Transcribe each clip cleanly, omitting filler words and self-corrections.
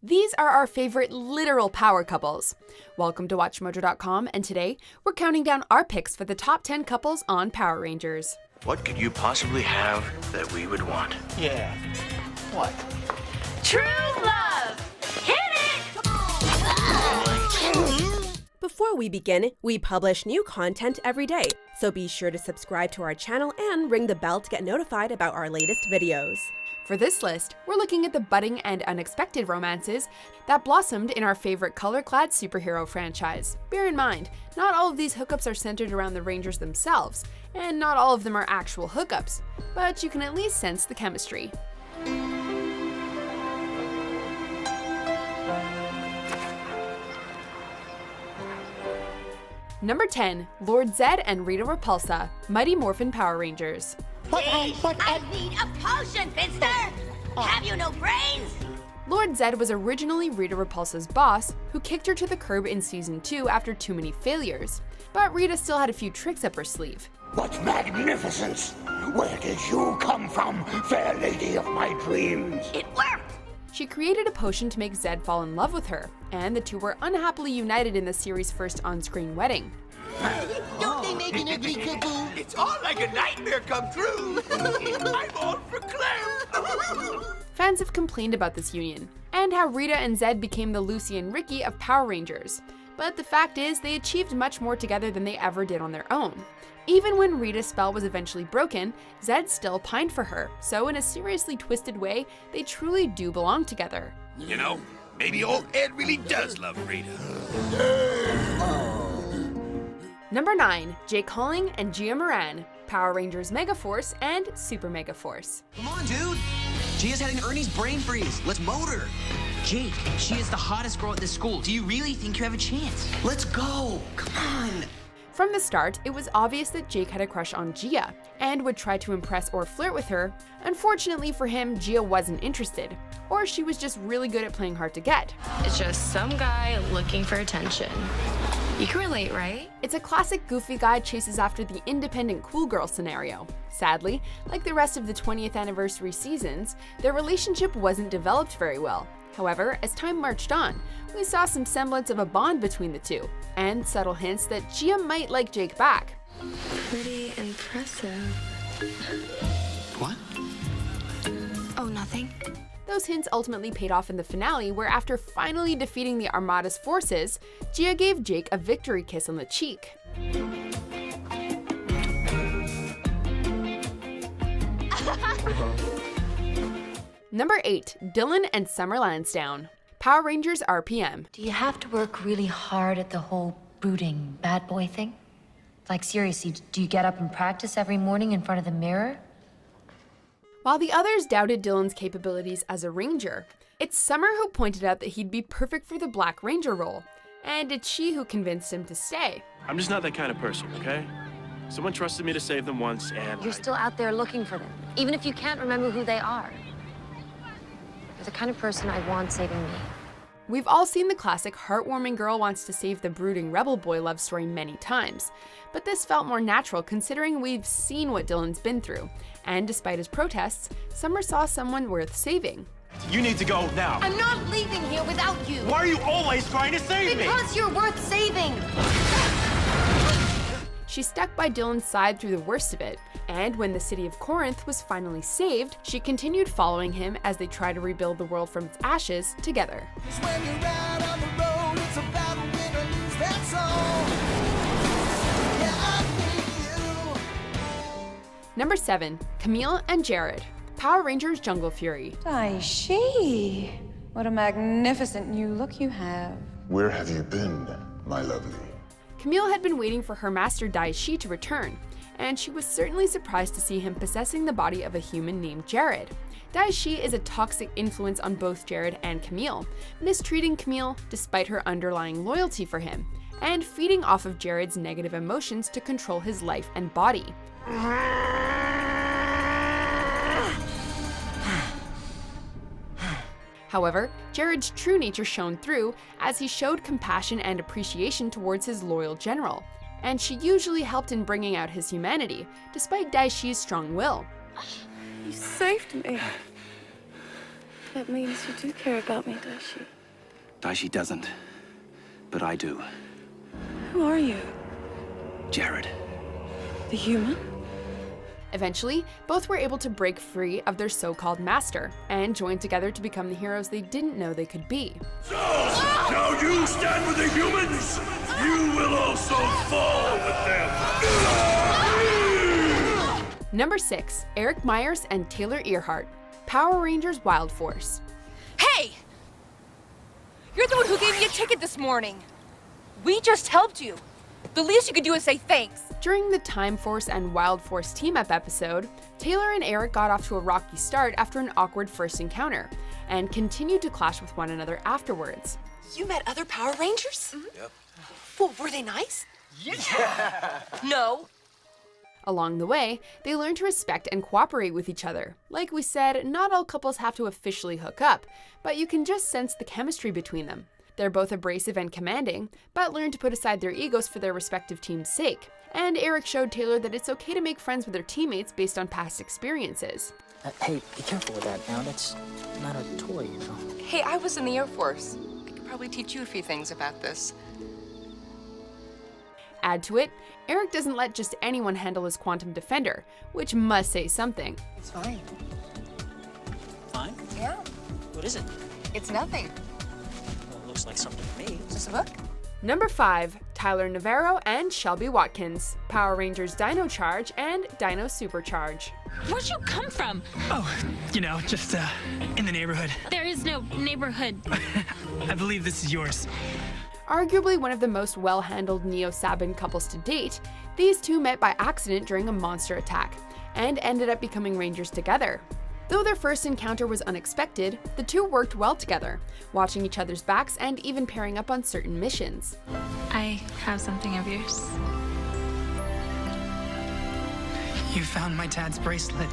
These are our favorite literal power couples. Welcome to WatchMojo.com, and today we're counting down our picks for the top 10 couples on Power Rangers. What could you possibly have that we would want? Yeah. What? True love! Hit it! Before we begin, we publish new content every day, so be sure to subscribe to our channel and ring the bell to get notified about our latest videos. For this list, we're looking at the budding and unexpected romances that blossomed in our favorite color-clad superhero franchise. Bear in mind, not all of these hookups are centered around the Rangers themselves, and not all of them are actual hookups, but you can at least sense the chemistry. Number 10, Lord Zedd and Rita Repulsa, Mighty Morphin Power Rangers. I need a potion, Finster! Have you no brains? Lord Zedd was originally Rita Repulsa's boss, who kicked her to the curb in Season 2 after too many failures. But Rita still had a few tricks up her sleeve. What magnificence! Where did you come from, fair lady of my dreams? It worked! She created a potion to make Zedd fall in love with her, and the two were unhappily united in the series' first on-screen wedding. Don't they make an ugly couple? It's all like a nightmare come true. I'm all for Claire. Fans have complained about this union, and how Rita and Zedd became the Lucy and Ricky of Power Rangers. But the fact is, they achieved much more together than they ever did on their own. Even when Rita's spell was eventually broken, Zedd still pined for her, so in a seriously twisted way, they truly do belong together. You know, maybe old Ed really does love Rita. Number 9, Jake Holling and Gia Moran, Power Rangers Megaforce and Super Megaforce. Come on, dude. Gia's having Ernie's brain freeze. Let's motor. Jake, she is the hottest girl at this school. Do you really think you have a chance? Let's go. Come on. From the start, it was obvious that Jake had a crush on Gia, and would try to impress or flirt with her. Unfortunately for him, Gia wasn't interested, or she was just really good at playing hard to get. It's just some guy looking for attention. You can relate, right? It's a classic goofy guy chases after the independent cool girl scenario. Sadly, like the rest of the 20th anniversary seasons, their relationship wasn't developed very well. However, as time marched on, we saw some semblance of a bond between the two, and subtle hints that Gia might like Jake back. Pretty impressive. What? Oh, nothing. Those hints ultimately paid off in the finale, where after finally defeating the Armada's forces, Gia gave Jake a victory kiss on the cheek. Number 8, Dillon and Summer Landsdown, Power Rangers RPM. Do you have to work really hard at the whole brooding bad boy thing? Like seriously, do you get up and practice every morning in front of the mirror? While the others doubted Dillon's capabilities as a ranger, it's Summer who pointed out that he'd be perfect for the Black Ranger role, and it's she who convinced him to stay. I'm just not that kind of person, okay? Someone trusted me to save them once, and You're still out there looking for them, even if you can't remember who they are. You're the kind of person I want saving me. We've all seen the classic heartwarming girl wants to save the brooding rebel boy love story many times, but this felt more natural considering we've seen what Dillon's been through, and despite his protests, Summer saw someone worth saving. you need to go now. I'm not leaving here without you. Why are you always trying to save me? Because you're worth saving. She stuck by Dillon's side through the worst of it, and when the city of Corinth was finally saved, she continued following him as they try to rebuild the world from its ashes together. Number 7, Camille and Jarrod, Power Rangers Jungle Fury. Dai-shi, what a magnificent new look you have. Where have you been, my lovely? Camille had been waiting for her master Dai-shi to return, and she was certainly surprised to see him possessing the body of a human named Jarrod. Dai-shi is a toxic influence on both Jarrod and Camille, mistreating Camille despite her underlying loyalty for him, and feeding off of Jarrod's negative emotions to control his life and body. However, Jarrod's true nature shone through as he showed compassion and appreciation towards his loyal general, and she usually helped in bringing out his humanity, despite Dai-shi's strong will. You saved me. That means you do care about me, does she? Daishi doesn't, but I do. Who are you? Jarrod. The human? Eventually, both were able to break free of their so-called master and join together to become the heroes they didn't know they could be. So, now you stand with the humans! You will also fall with them! Number 6, Eric Myers and Taylor Earhardt, Power Rangers Wild Force. Hey! You're the one who gave me a ticket this morning. We just helped you. The least you could do is say thanks. During the Time Force and Wild Force team-up episode, Taylor and Eric got off to a rocky start after an awkward first encounter, and continued to clash with one another afterwards. You met other Power Rangers? Yep. Well, were they nice? Yeah. No. Along the way, they learned to respect and cooperate with each other. Like we said, not all couples have to officially hook up, but you can just sense the chemistry between them. They're both abrasive and commanding, but learn to put aside their egos for their respective team's sake. And Eric showed Taylor that it's okay to make friends with their teammates based on past experiences. Hey, be careful with that now. That's not a toy, you know. Hey, I was in the Air Force. I could probably teach you a few things about this. Add to it, Eric doesn't let just anyone handle his quantum defender, which must say something. It's fine. Fine? Yeah. What is it? It's nothing. Well, it looks like something to me. Is this a book? Number 5, Tyler Navarro and Shelby Watkins, Power Rangers Dino Charge and Dino Supercharge. Where'd you come from? Oh, you know, just in the neighborhood. There is no neighborhood. I believe this is yours. Arguably one of the most well-handled Neo-Saban couples to date, these two met by accident during a monster attack, and ended up becoming Rangers together. Though their first encounter was unexpected, the two worked well together, watching each other's backs and even pairing up on certain missions. I have something of yours. You found my dad's bracelet.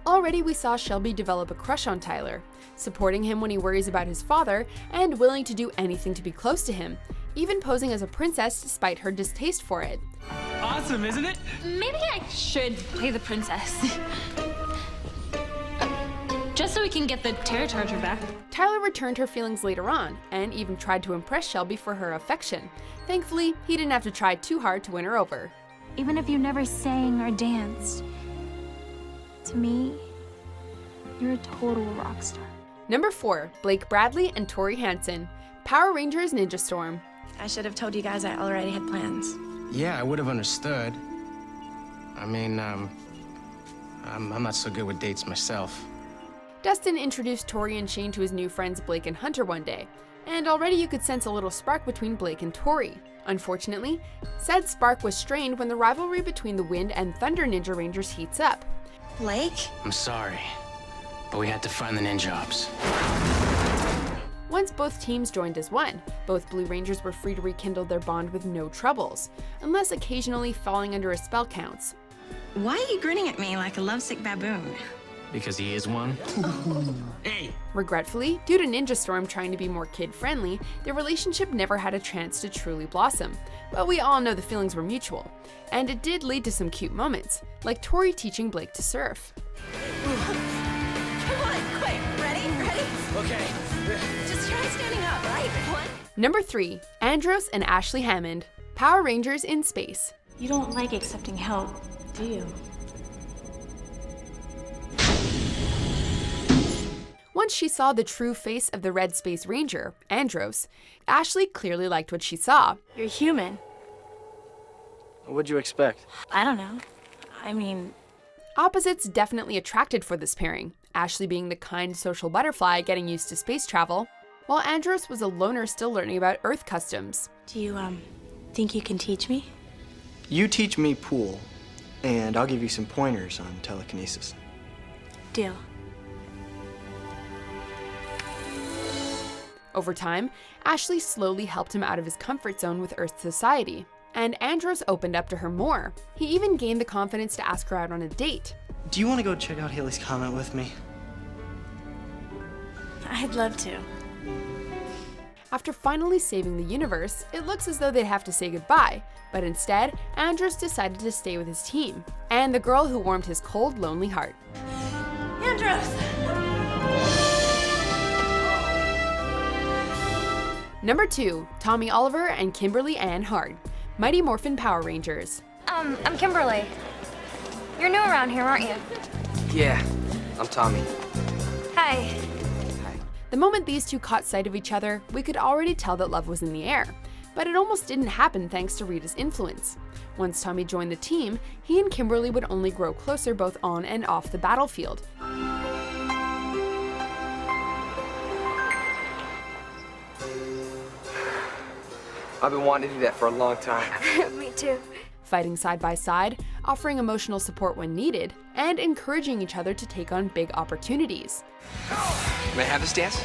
Already we saw Shelby develop a crush on Tyler, supporting him when he worries about his father, and willing to do anything to be close to him, even posing as a princess despite her distaste for it. Awesome, isn't it? Maybe I should play the princess. Just so we can get the Terror Charger back. Tyler returned her feelings later on, and even tried to impress Shelby for her affection. Thankfully, he didn't have to try too hard to win her over. Even if you never sang or danced, to me, you're a total rock star. Number 4, Blake Bradley and Tori Hanson, Power Rangers Ninja Storm. I should have told you guys I already had plans. Yeah, I would have understood. I mean, I'm not so good with dates myself. Dustin introduced Tori and Shane to his new friends Blake and Hunter one day, and already you could sense a little spark between Blake and Tori. Unfortunately, said spark was strained when the rivalry between the Wind and Thunder Ninja Rangers heats up. Blake? I'm sorry, but we had to find the ninjobs. Once both teams joined as one, both Blue Rangers were free to rekindle their bond with no troubles, unless occasionally falling under a spell counts. Why are you grinning at me like a lovesick baboon? Because he is one. Hey! Regretfully, due to Ninja Storm trying to be more kid-friendly, their relationship never had a chance to truly blossom. But we all know the feelings were mutual. And it did lead to some cute moments, like Tori teaching Blake to surf. Come on, quick. Ready? Okay. Just try standing up, right? 1. Number 3, Andros and Ashley Hammond, Power Rangers in Space. You don't like accepting help, do you? Once she saw the true face of the Red Space Ranger, Andros, Ashley clearly liked what she saw. You're human. What'd you expect? I don't know. I mean... Opposites definitely attracted for this pairing, Ashley being the kind social butterfly getting used to space travel, while Andros was a loner still learning about Earth customs. Do you, think you can teach me? You teach me pool, and I'll give you some pointers on telekinesis. Deal. Over time, Ashley slowly helped him out of his comfort zone with Earth society, and Andros opened up to her more. He even gained the confidence to ask her out on a date. Do you want to go check out Haley's Comet with me? I'd love to. After finally saving the universe, it looks as though they'd have to say goodbye, but instead, Andros decided to stay with his team, and the girl who warmed his cold, lonely heart. Andros! Number 2, Tommy Oliver and Kimberly Ann Hart, Mighty Morphin Power Rangers. I'm Kimberly. You're new around here, aren't you? Yeah, I'm Tommy. Hi. The moment these two caught sight of each other, we could already tell that love was in the air. But it almost didn't happen thanks to Rita's influence. Once Tommy joined the team, he and Kimberly would only grow closer both on and off the battlefield. I've been wanting to do that for a long time. Me too. Fighting side by side, offering emotional support when needed, and encouraging each other to take on big opportunities. May I have this dance?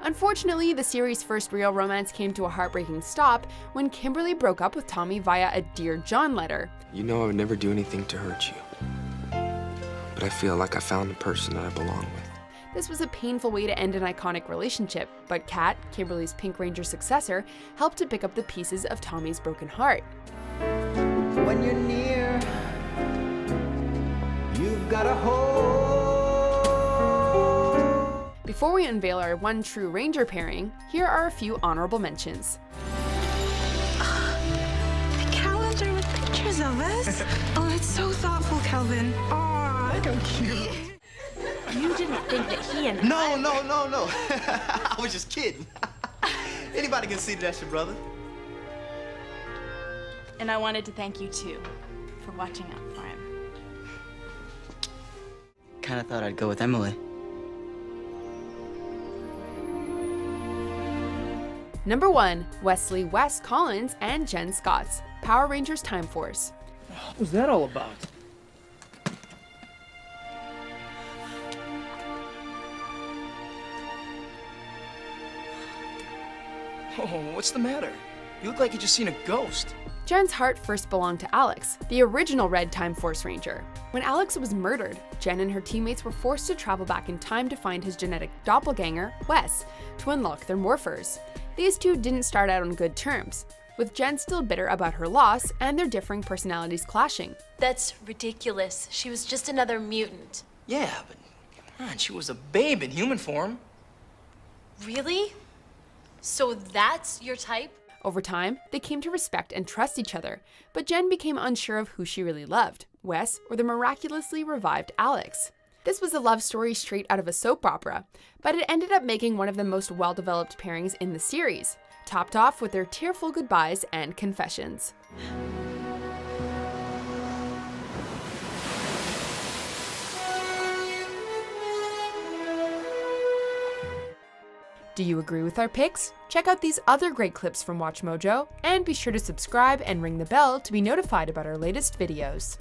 Unfortunately, the series' first real romance came to a heartbreaking stop when Kimberly broke up with Tommy via a Dear John letter. You know I would never do anything to hurt you. But I feel like I found the person that I belong with. This was a painful way to end an iconic relationship, but Kat, Kimberly's Pink Ranger successor, helped to pick up the pieces of Tommy's broken heart. When you're near, you've got a hold. Before we unveil our one true Ranger pairing, here are a few honorable mentions. The calendar with pictures of us. Oh, it's so thoughtful, Kelvin. Aw. How cute. You didn't think that he and No. I was just kidding. Anybody can see that that's your brother. And I wanted to thank you too for watching out for him. Kinda thought I'd go with Emily. Number 1, Wesley Wes Collins and Jen Scott's Power Rangers Time Force. What was that all about? Oh, what's the matter? You look like you just seen a ghost. Jen's heart first belonged to Alex, the original Red Time Force Ranger. When Alex was murdered, Jen and her teammates were forced to travel back in time to find his genetic doppelganger, Wes, to unlock their morphers. These two didn't start out on good terms, with Jen still bitter about her loss and their differing personalities clashing. That's ridiculous. She was just another mutant. Yeah, but come on, she was a babe in human form. Really? So that's your type? Over time, they came to respect and trust each other, but Jen became unsure of who she really loved, Wes or the miraculously revived Alex. This was a love story straight out of a soap opera, but it ended up making one of the most well-developed pairings in the series, topped off with their tearful goodbyes and confessions. Do you agree with our picks? Check out these other great clips from WatchMojo, and be sure to subscribe and ring the bell to be notified about our latest videos.